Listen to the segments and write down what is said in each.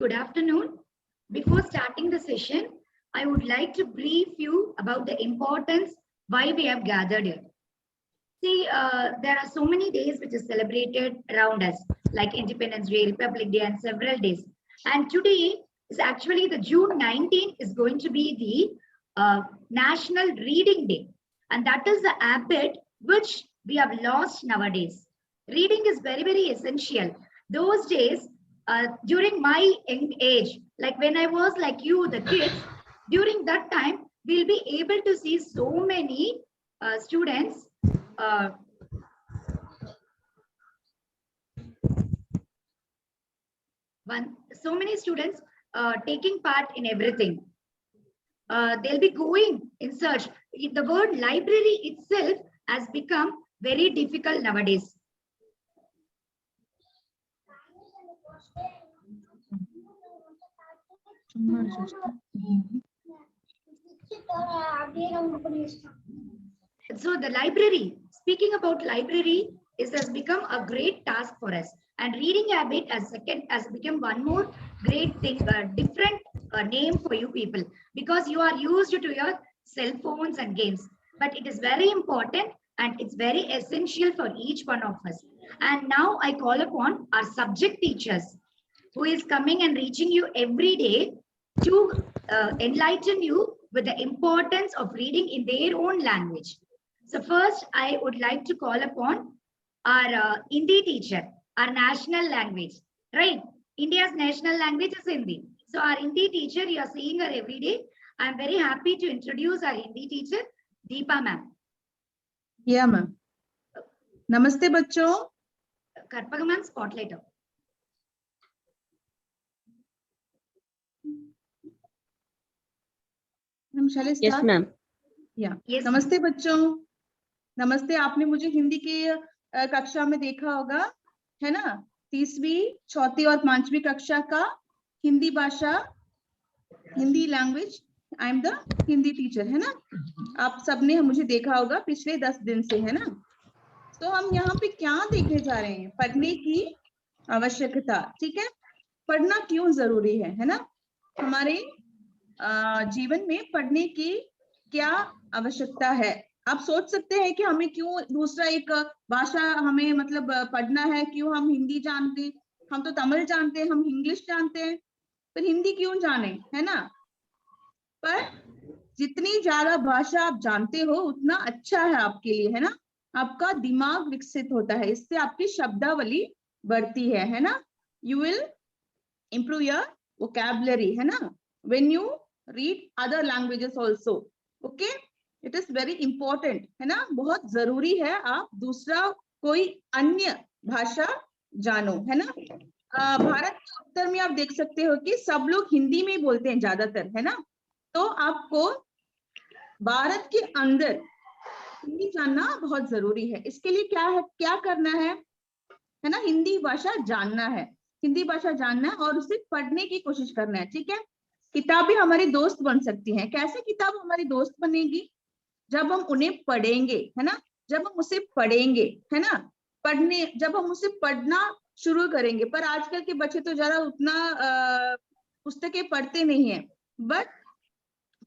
Good afternoon. Before starting the session, I would like to brief you about the importance why we have gathered here. See, there are so many days which is celebrated around us, like Independence Day, Republic Day, and several days. And today is actually the June 19th is going to be the National Reading Day. And that is the habit which we have lost nowadays. Reading is very, very essential. Those days, during my young age, like when I was like you, the kids, during that time, we'll be able to see so many students so many students taking part in everything. They'll be going in search. The word library itself has become very difficult nowadays. So the library, speaking about library, has become a great task for us. And reading habit has become one more great thing, different name for you people, because you are used to your cell phones and games. But it is very important and it's very essential for each one of us. And now I call upon our subject teachers who is coming and reaching you every day to enlighten you with the importance of reading in their own language. So first, I would like to call upon our Hindi teacher, our national language, right? India's national language is Hindi. So our Hindi teacher, you are seeing her every day. I'm very happy to introduce our Hindi teacher, Deepa ma'am. Yeah, ma'am. Namaste, bachcho. Karpaga ma'am, spotlight. Yes, ma'am. Yeah. Yes, नमस्ते बच्चों. नमस्ते. आपने मुझे हिंदी की कक्षा में देखा होगा, है ना? 3वीं, 4वीं और 5वीं कक्षा का हिंदी भाषा, Hindi language. I am the Hindi teacher, है ना? आप सबने मुझे देखा होगा पिछले 10 दिन से, है ना? तो हम यहाँ पे क्या देखने जा रहे हैं? पढ़ने की आवश्यकता. ठीक है? पढ़ना क्यों जरूरी है ना? हमारे जीवन में पढ़ने की क्या आवश्यकता है? आप सोच सकते हैं कि हमें क्यों दूसरा एक भाषा हमें मतलब पढ़ना है, क्यों हम हिंदी जानते हैं, हम तो तमिल जानते हैं, हम इंग्लिश जानते हैं, पर हिंदी क्यों जाने, है ना? पर जितनी ज्यादा भाषा आप जानते हो उतना अच्छा है आपके लिए, है ना? आपका दिमाग विकसित होता है, इससे आपकी शब्दावली बढ़ती है ना? You will improve your vocabulary, है ना? When you read other languages also, okay? It is very important, है ना? बहुत जरूरी है आप दूसरा कोई अन्य भाषा जानो, है ना? भारत के उत्तर में आप देख सकते हो कि सब लोग हिंदी में बोलते हैं ज्यादातर, है ना? तो आपको भारत के अंदर हिंदी जानना बहुत जरूरी है. इसके लिए क्या करना है ना? हिंदी भाषा जानना है, हिंदी भाषा जानना है और उसे पढ़ने की कोशिश करना है. ठीक है? किताबें हमारी दोस्त बन सकती हैं. कैसे किताब हमारी दोस्त बनेगी? जब हम उन्हें पढ़ेंगे, है ना? जब हम उसे पढ़ेंगे, है ना? जब हम उसे पढ़ना शुरू करेंगे. पर आजकल के बच्चे तो जरा उतना पुस्तकें पढ़ते नहीं है,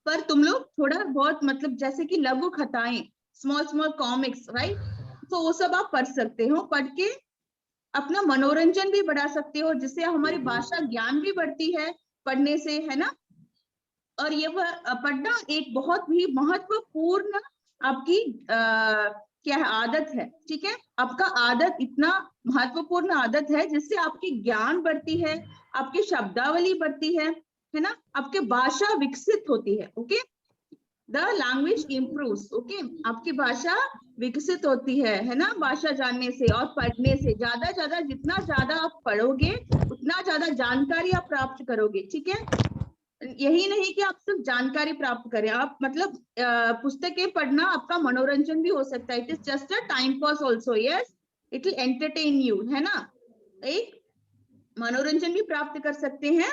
पर तुम लोग थोड़ा बहुत मतलब जैसे कि लघु कथाएं, स्मॉल कॉमिक्स, राइट? तो वो सब आप पढ़ सकते हो. पढ़ के अपना मनोरंजन भी बढ़ा सकते हो, जिससे हमारी भाषा ज्ञान भी बढ़ती है पढ़ने से, है ना? और ये पढ़ना एक बहुत ही महत्वपूर्ण आपकी क्या है आदत है. ठीक है? आपका आदत इतना महत्वपूर्ण आदत है जिससे आपकी ज्ञान बढ़ती है, आपकी शब्दावली बढ़ती है ना? आपकी भाषा विकसित होती है. Okay? The language improves. Okay? आपकी भाषा विकसित होती है ना? भाषा जानने से और पढ़ने से. ज्यादा जितना ज्यादा आप पढ़ोगे उतना ज्यादा जानकारी आप प्राप्त करोगे. ठीक है? यही नहीं कि आप सिर्फ जानकारी प्राप्त करें, आप मतलब पुस्तकें पढ़ना आपका मनोरंजन भी हो सकता है. It is just a time pass also. Yes, it will entertain you, है ना? एक मनोरंजन भी प्राप्त कर सकते हैं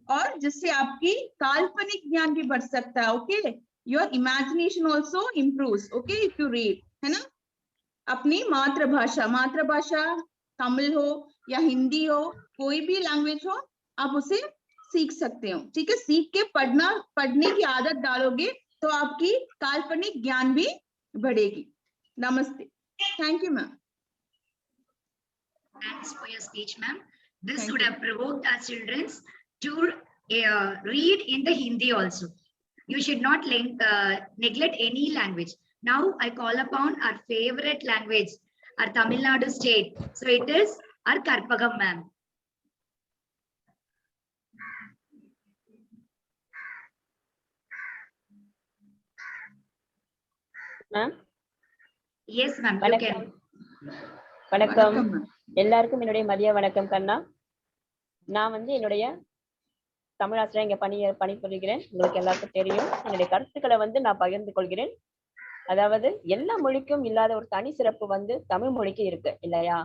और जिससे आपकी काल्पनिक ज्ञान भी बढ़ सकता है. Okay? Your imagination also improves. Okay? If you read, है ना? अपनी मातृभाषा तमिल हो या हिंदी हो, कोई भी लैंग्वेज हो, आप उसे सीख सकते हो। ठीक है, सीख के पढ़ने की आदत डालोगे तो आपकी काल्पनिक ज्ञान भी बढ़ेगी। नमस्ते। Thank you ma'am. Thanks for your speech, ma'am. This would have provoked our children to read in the Hindi also. You should not neglect any language. Now I call upon our favorite language, our Tamil Nadu state. So it is our Karpagam ma'am. Ma'am? Yes, ma'am. You can. வணக்கம். எல்லாருக்கும் என்னுடைய மதிய வணக்கம் கண்ணா. நான் என்னுடைய தமிழ் ஆசிரியர் இங்க பணிபுரிகிறேன். உங்களுக்கு எல்லாருக்கும் தெரியும். என்னுடைய கருத்துக்களை நான் பகிர்ந்து கொள்கிறேன். அதாவது எல்லா மொழிக்கும் இல்லாத ஒரு தனி சிறப்பு தமிழ் மொழிக்கு இருக்கு இல்லையா?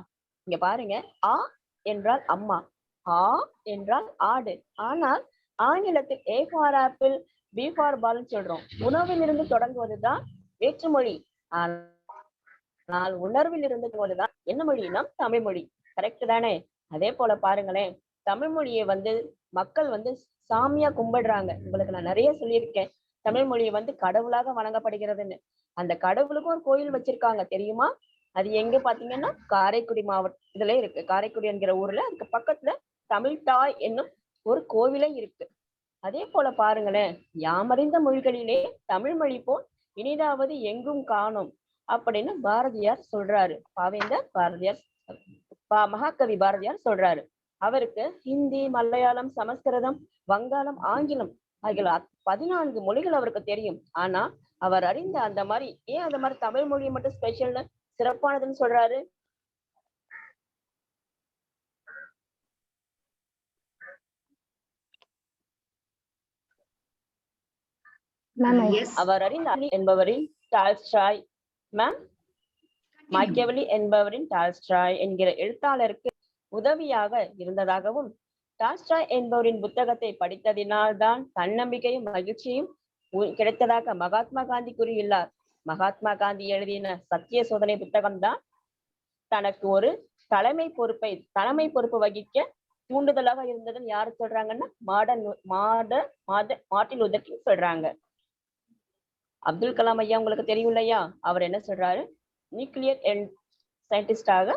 இங்க பாருங்க, ஆ என்றால் அம்மா, ஆ என்றால் ஆடு. ஆனால் ஆங்கிலத்தில் A for apple, B for ball சொல்றோம். உணவிலிருந்து தொடங்குவதுதான் வேற்றுமொழி. ஆனால் உணர்வில் இருந்து போதுதான் என்ன மொழினா தமிழ் மொழி. கரெக்ட் தானே? அதே போல பாருங்களேன், தமிழ் மொழியை மக்கள் சாமியா கும்பிடுறாங்க. உங்களுக்கு நான் நிறைய சொல்லியிருக்கேன், தமிழ் மொழியை கடவுளாக வணங்கப்படுகிறதுன்னு. அந்த கடவுளுக்கும் ஒரு கோயில் வச்சிருக்காங்க தெரியுமா? அது எங்க பாத்தீங்கன்னா காரைக்குடி மாவட்டத்துல இருக்கு. காரைக்குடி என்கிற ஊர்ல அதுக்கு பக்கத்துல தமிழ் தாய் என்னும் ஒரு கோவிலே இருக்கு. அதே போல பாருங்களேன், யாமறிந்த மொழிகளிலே தமிழ் மொழி போல் இனிதாவது எங்கும் காணும் அப்படின்னு பாரதியார் சொல்றாரு. பாவேந்தர் பாரதியார், மகாகவி பாரதியார் சொல்றாரு. அவருக்கு ஹிந்தி, மலையாளம், சமஸ்கிருதம், வங்காளம், ஆங்கிலம் ஆகிய 14 மொழிகள் அவருக்கு தெரியும். ஆனா அவர் அறிந்த அந்த மாதிரி ஏன் அந்த மாதிரி தமிழ் மொழியை மட்டும் ஸ்பெஷல்னு சிறப்பானதுன்னு சொல்றாரு? அவர் அறிந்த என்பவரின் டால்ஸ்டாய் மேம், மாக்கியவெல்லி என்பவரின் டால்ஸ்டாய் என்கிற எழுத்தாளருக்கு உதவியாக இருந்ததாகவும், டால்ஸ்டாய் என்பவரின் புத்தகத்தை படித்ததினால்தான் தன்னம்பிக்கையும் மகிழ்ச்சியும் கிடைத்ததாக மகாத்மா காந்தி கூறியுள்ளார். மகாத்மா காந்தி எழுதின சத்திய சோதனை புத்தகம்தான் தனக்கு ஒரு தலைமை பொறுப்பு வகிக்க தூண்டுதலாக இருந்ததுன்னு யாரு சொல்றாங்கன்னா மார்ட்டின் லூதர் கிங் சொல்றாங்க. அப்துல் கலாம் ஐயா உங்களுக்கு தெரியும் இல்லையா? அவர் என்ன சொல்றாரு? நியூக்ளியர் சயின்டிஸ்டாக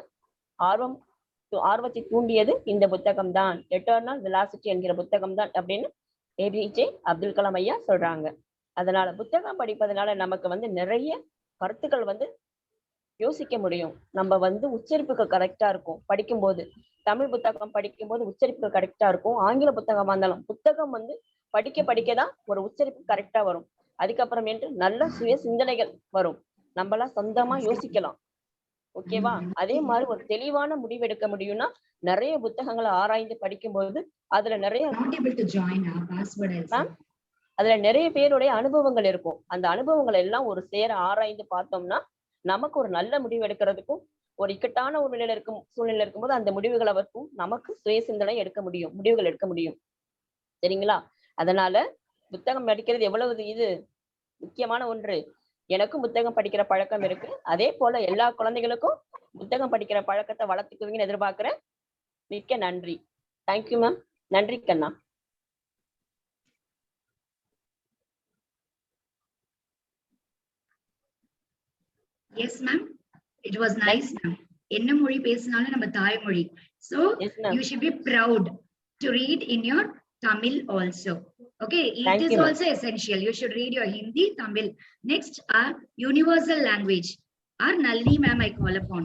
ஆர்வத்தை தூண்டியது இந்த புத்தகம் தான், எட்டர்னல் வெலாசிட்டி என்கிற புத்தகம் தான் அப்படின்னு ஏபிஜே அப்துல் கலாம் ஐயா சொல்றாங்க. அதனால புத்தகம் படிப்பதனால நமக்கு நிறைய கருத்துக்கள் யோசிக்க முடியும். நம்ம உச்சரிப்புக்கு கரெக்டா இருக்கும். படிக்கும்போது தமிழ் புத்தகம் படிக்கும்போது உச்சரிப்பு கரெக்டா இருக்கும். ஆங்கில புத்தகமா இருந்தாலும் புத்தகம் படிக்கதான் ஒரு உச்சரிப்பு கரெக்டா வரும். அதுக்கப்புறம் நல்ல சுய சிந்தனைகள் வரும். நம்மளாம் சொந்தமா யோசிக்கலாம். ஓகேவா? அதே மாதிரி ஒரு தெளிவான முடிவு எடுக்க முடியும்னா நிறைய புத்தகங்களை ஆராய்ந்து படிக்கும்போது அதுல நிறைய பேருடைய அனுபவங்கள் இருக்கும். அந்த அனுபவங்கள் எல்லாம் ஒரு சேர ஆராய்ந்து பார்த்தோம்னா நமக்கு ஒரு நல்ல முடிவு எடுக்கிறதுக்கும், ஒரு இக்கட்டான ஒரு சூழ்நிலை இருக்கும்போது அந்த முடிவுகளை நமக்கு சுய சிந்தனை முடிவுகள் எடுக்க முடியும். சரிங்களா? அதனால புத்தகம் படிக்கிறது எவ்வளவு இது முக்கியமான ஒன்று. எனக்கும் புத்தகம் படிக்கிற பழக்கம் இருக்கு. அதே போல எல்லா குழந்தைகளுக்கும் புத்தகம் படிக்கிற பழக்கத்தை வளர்த்துக்குவீங்கன்னு எதிர்பார்க்கிறேன். மிக்க நன்றி. Thank you ma'am. நன்றி கண்ணா. Yes ma'am, it was nice ma'am. என்ன மொழி பேசினாலும் நம்ம தாய்மொழி. So you should be proud to read in your Tamil also. Okay, it is also essential. You should read your Hindi, Tamil. Next, our universal language. Our Nalini ma'am I call upon.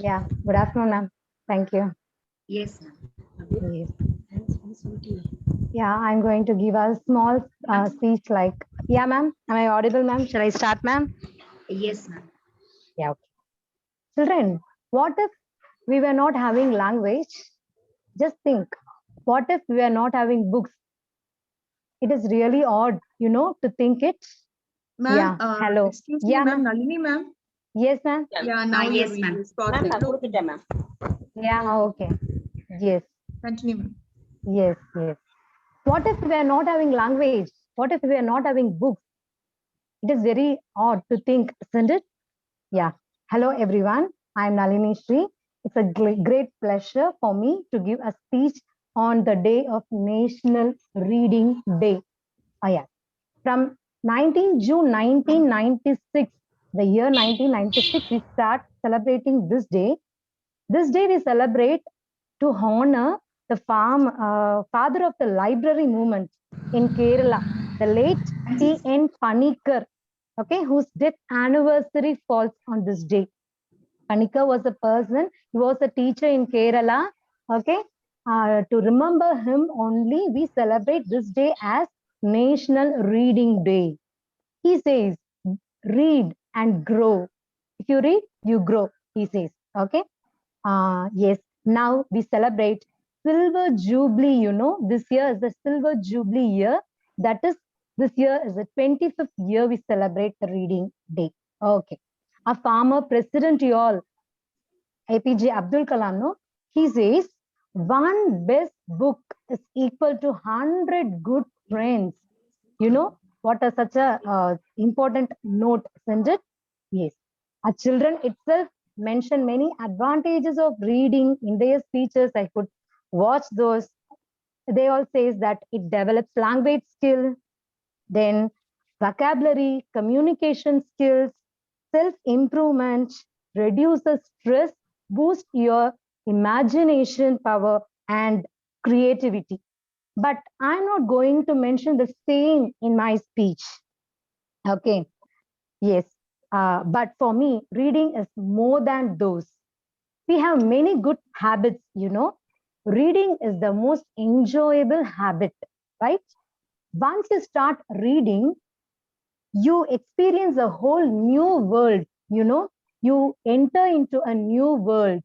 Yeah, good afternoon ma'am. Thank you. Yes ma'am. Yes. Yeah, I'm going to give a small speech like, yeah ma'am, am I audible ma'am? Shall I start ma'am? Yes ma'am. Yeah, okay. Children, what if we were not having language? Just think, what if we are not having books? It is really odd, to think it. Ma'am, yeah. Hello. Excuse me, ma'am. Nalini ma'am. Yes ma'am. Yeah, now yes ma'am. Ma'am. Yeah, okay. Yes. Continue ma'am. Yes. What if we are not having language? What if we are not having books? It is very odd to think, isn't it? Yeah. Hello everyone. I am Nalini Sri. It's a great pleasure for me to give a speech on the day of National Reading Day. Yeah. From 19 June 1996, the year 1996, we start celebrating this day. This day we celebrate to honor the father of the library movement in Kerala, the late T.N. Panikkar, okay, whose death anniversary falls on this day. Panikkar was a person, he was a teacher in Kerala, okay. To remember him only, we celebrate this day as National Reading Day. He says, read and grow. If you read, you grow, he says, okay. Yes, now we celebrate Silver Jubilee, you know, this year is the Silver Jubilee year. That is, this year is the 25th year we celebrate the Reading Day. Okay. Our former president, you all, APJ Abdul Kalam, no? He says, one best book is equal to 100 good friends. You know, what a such a important note, isn't it? Yes. Our children itself mention many advantages of reading in their speeches. I could watch those. They all say that it develops language skill, then vocabulary, communication skills, self-improvement, reduces stress, boosts your imagination power and creativity. But I'm not going to mention the same in my speech. Okay. Yes. But for me, reading is more than those. We have many good habits, you know. Reading is the most enjoyable habit, right? Once you start reading, you experience a whole new world, you know. You enter into a new world.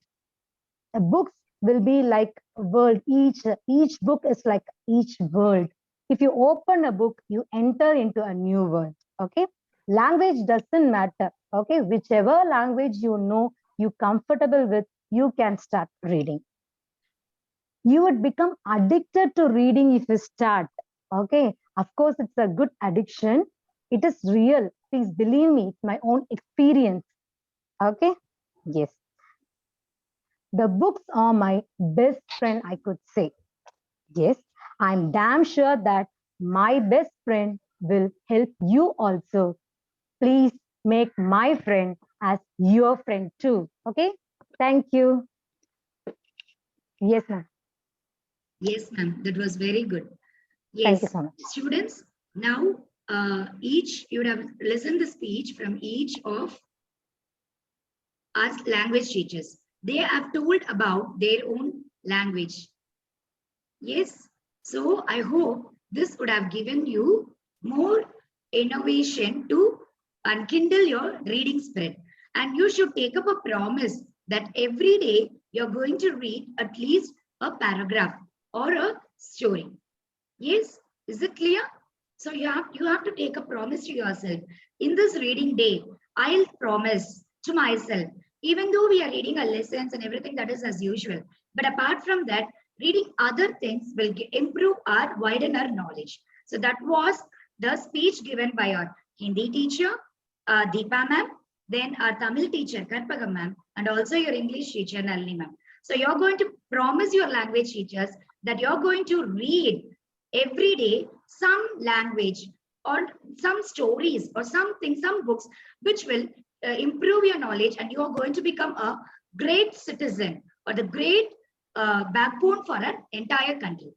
The books will be like a world. Each book is like each world. If you open a book, you enter into a new world, okay? Language doesn't matter, okay? Whichever language you know, you're comfortable with, you can start reading. You would become addicted to reading if you start, okay? Of course, it's a good addiction. It is real. Please believe me, it's my own experience, okay? Yes. The books are my best friend, I could say. Yes, I'm damn sure that my best friend will help you also. Please make my friend as your friend too. Okay, thank you. Yes, ma'am. Yes, ma'am, that was very good. Yes, thank you so much. Students, now each, you would have listened the speech from each of us language teachers. They have told about their own language. Yes, so I hope this would have given you more innovation to enkindle your reading spirit. And you should take up a promise that every day you're going to read at least a paragraph or a story. Yes, is it clear? So you have to take a promise to yourself. In this reading day, I'll promise to myself, even though we are reading our lessons and everything, that is as usual. But apart from that, reading other things will improve our, widen our knowledge. So that was the speech given by our Hindi teacher, Deepa ma'am, then our Tamil teacher, Karpagam ma'am, and also your English teacher, Nalini ma'am. So you're going to promise your language teachers that you're going to read every day some language or some stories or something, some books, which will improve your knowledge, and you are going to become a great citizen or the great backbone for our entire country.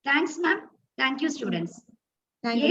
Thanks, ma'am. Thank you, students. Thank you.